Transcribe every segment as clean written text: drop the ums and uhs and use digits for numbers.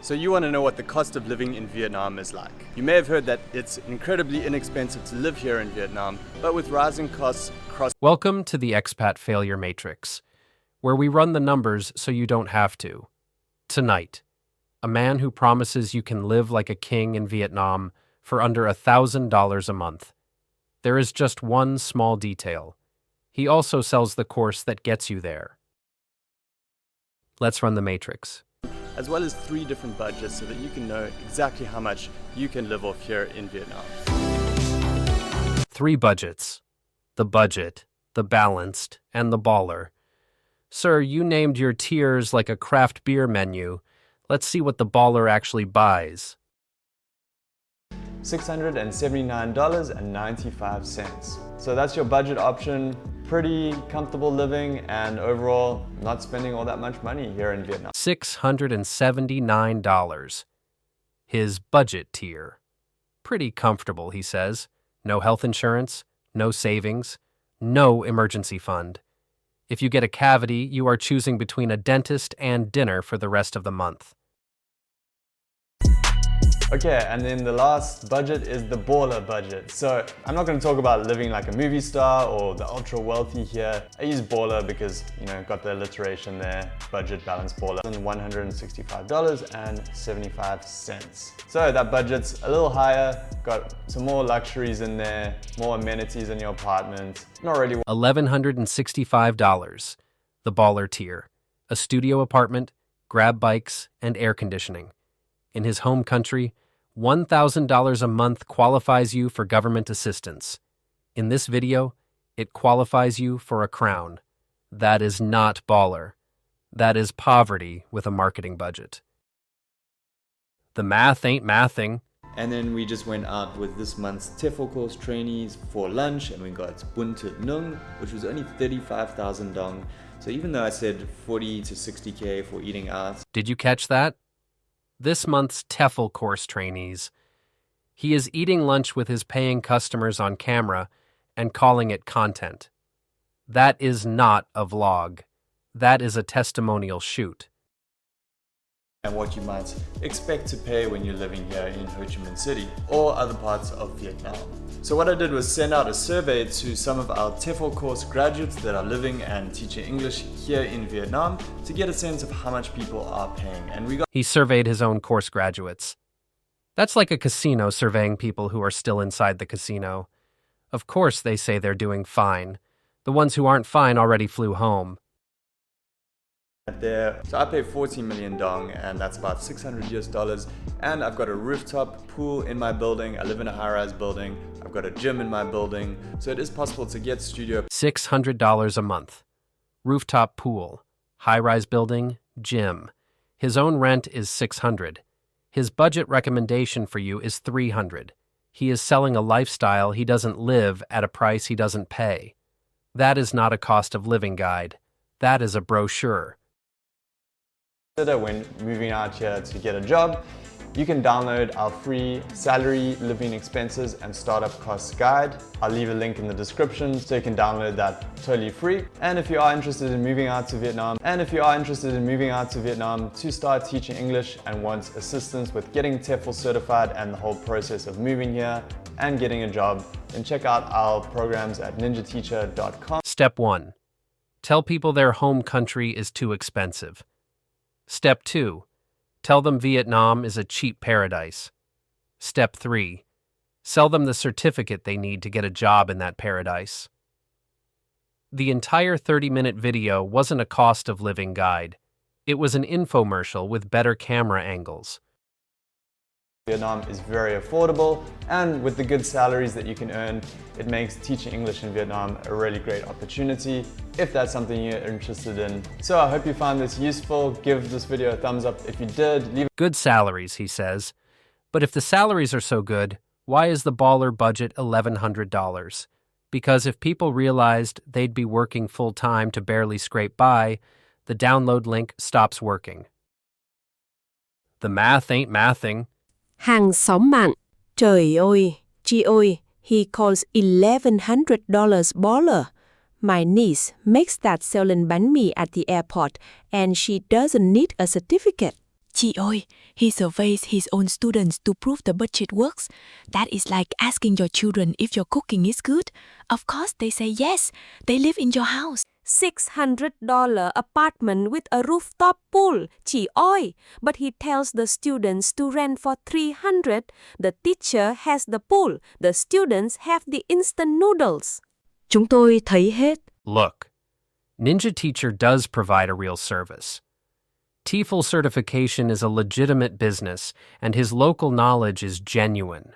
So you want to know what the cost of living in Vietnam is like. You may have heard that it's incredibly inexpensive to live here in Vietnam, but with rising costs across... Welcome to the Expat Failure Matrix, where we run the numbers so you don't have to. Tonight, a man who promises you can live like a king in Vietnam for under $1,000 a month. There is just one small detail. He also sells the course that gets you there. Let's run the matrix. As well as 3 different budgets so that you can know exactly how much you can live off here in Vietnam. 3 budgets. The budget, the balanced, and the baller. Sir, you named your tiers like a craft beer menu. Let's see what the baller actually buys. $679.95. So that's your budget option. Pretty comfortable living and overall not spending all that much money here in Vietnam. $679. His budget tier. Pretty comfortable, he says. No health insurance, no savings, no emergency fund. If you get a cavity, you are choosing between a dentist and dinner for the rest of the month. Okay, and then the last budget is the baller budget. So I'm not going to talk about living like a movie star or the ultra wealthy here. I use baller because, got the alliteration there. Budget balance baller. $165.75. So that budget's a little higher. Got some more luxuries in there, more amenities in your apartment. Not really. $1,165. The baller tier. A studio apartment, grab bikes, and air conditioning. In his home country, $1,000 a month qualifies you for government assistance. In this video, it qualifies you for a crown. That is not baller. That is poverty with a marketing budget. The math ain't mathing. And then we just went out with this month's TEFL course trainees for lunch, and we got bun thit nung, which was only 35,000 dong. So even though I said 40 to 60K for eating out. Did you catch that? This month's TEFL course trainees. He is eating lunch with his paying customers on camera and calling it content. That is not a vlog. That is a testimonial shoot. And what you might expect to pay when you're living here in Ho Chi Minh City or other parts of Vietnam. So what I did was send out a survey to some of our TEFL course graduates that are living and teaching English here in Vietnam to get a sense of how much people are paying. And we got... He surveyed his own course graduates. That's like a casino surveying people who are still inside the casino. Of course they say they're doing fine. The ones who aren't fine already flew home. There. So I pay 14 million dong, and that's about $600 US, and I've got a rooftop pool in my building. I live in a high-rise building. I've got a gym in my building, so it is possible to get studio. $600 a month. Rooftop pool, high-rise building, gym. His own rent is $600. His budget recommendation for you is $300. He is selling a lifestyle he doesn't live at a price he doesn't pay. That is not a cost of living guide. That is a brochure. When moving out here to get a job, you can download our free salary, living expenses, and startup costs guide. I'll leave a link in the description so you can download that totally free. And if you are interested in moving out to Vietnam, to start teaching English and want assistance with getting TEFL certified and the whole process of moving here and getting a job, then check out our programs at ninjateacher.com. Step 1. Tell people their home country is too expensive. Step 2. Tell them Vietnam is a cheap paradise. Step 3. Sell them the certificate they need to get a job in that paradise. The entire 30-minute video wasn't a cost of living guide. It was an infomercial with better camera angles. Vietnam is very affordable, and with the good salaries that you can earn, it makes teaching English in Vietnam a really great opportunity if that's something you're interested in. So I hope you found this useful. Give this video a thumbs up if you did. Leave good salaries, he says. But if the salaries are so good, why is the baller budget $1,100? Because if people realized they'd be working full-time to barely scrape by, the download link stops working. The math ain't mathing. Hàng xóm mặn. Trời ơi, chị ơi, he calls $1,100 baller. My niece makes that selling bánh mì at the airport and she doesn't need a certificate. Chị ơi, He surveys his own students to prove the budget works. That is like asking your children if your cooking is good. Of course, they say yes. They live in your house. $600 apartment with a rooftop pool, chị ơi. But he tells the students to rent for $300. The teacher has the pool. The students have the instant noodles. Chúng tôi thấy hết. Look, Ninja Teacher does provide a real service. TEFL certification is a legitimate business, and his local knowledge is genuine.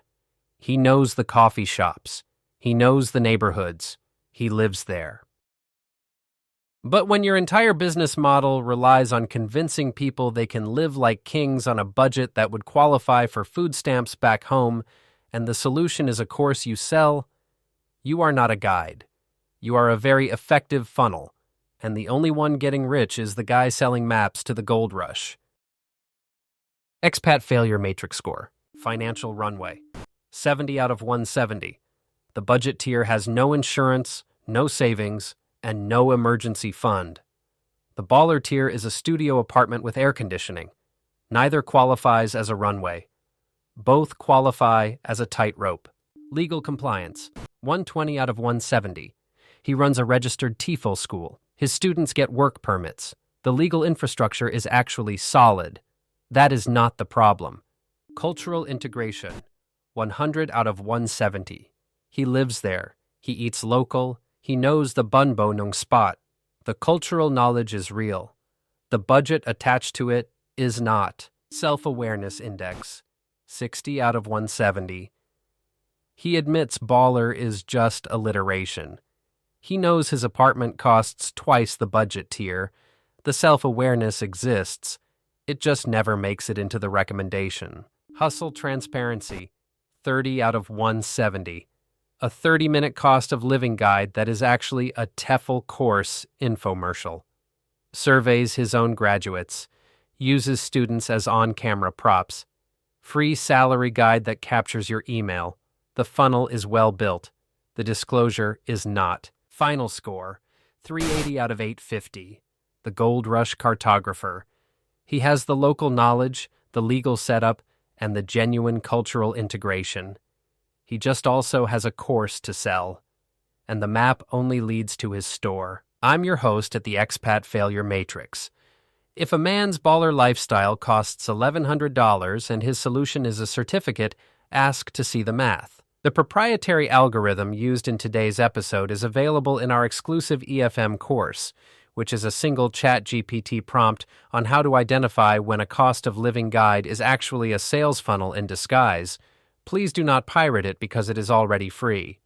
He knows the coffee shops. He knows the neighborhoods. He lives there. But when your entire business model relies on convincing people they can live like kings on a budget that would qualify for food stamps back home, and the solution is a course you sell, you are not a guide. You are a very effective funnel, and the only one getting rich is the guy selling maps to the gold rush. Expat Failure Matrix score. Financial runway. 70 out of 170. The budget tier has no insurance, no savings, and no emergency fund. The baller tier is a studio apartment with air conditioning. Neither qualifies as a runway. Both qualify as a tightrope. Legal compliance. 120 out of 170. He runs a registered TEFL school. His students get work permits. The legal infrastructure is actually solid. That is not the problem. Cultural integration. 100 out of 170. He lives there. He eats local. He knows the Bun Bo Nung spot. The cultural knowledge is real. The budget attached to it is not. Self-awareness index. 60 out of 170. He admits baller is just alliteration. He knows his apartment costs twice the budget tier. The self-awareness exists. It just never makes it into the recommendation. Hustle transparency. 30 out of 170. A 30-minute cost of living guide that is actually a TEFL course infomercial. Surveys his own graduates. Uses students as on-camera props. Free salary guide that captures your email. The funnel is well built. The disclosure is not. Final score, 380 out of 850. The Gold Rush cartographer. He has the local knowledge, the legal setup, and the genuine cultural integration. He just also has a course to sell. And the map only leads to his store. I'm your host at the Expat Failure Matrix. If a man's baller lifestyle costs $1,100 and his solution is a certificate, ask to see the math. The proprietary algorithm used in today's episode is available in our exclusive EFM course, which is a single ChatGPT prompt on how to identify when a cost of living guide is actually a sales funnel in disguise. Please do not pirate it because it is already free.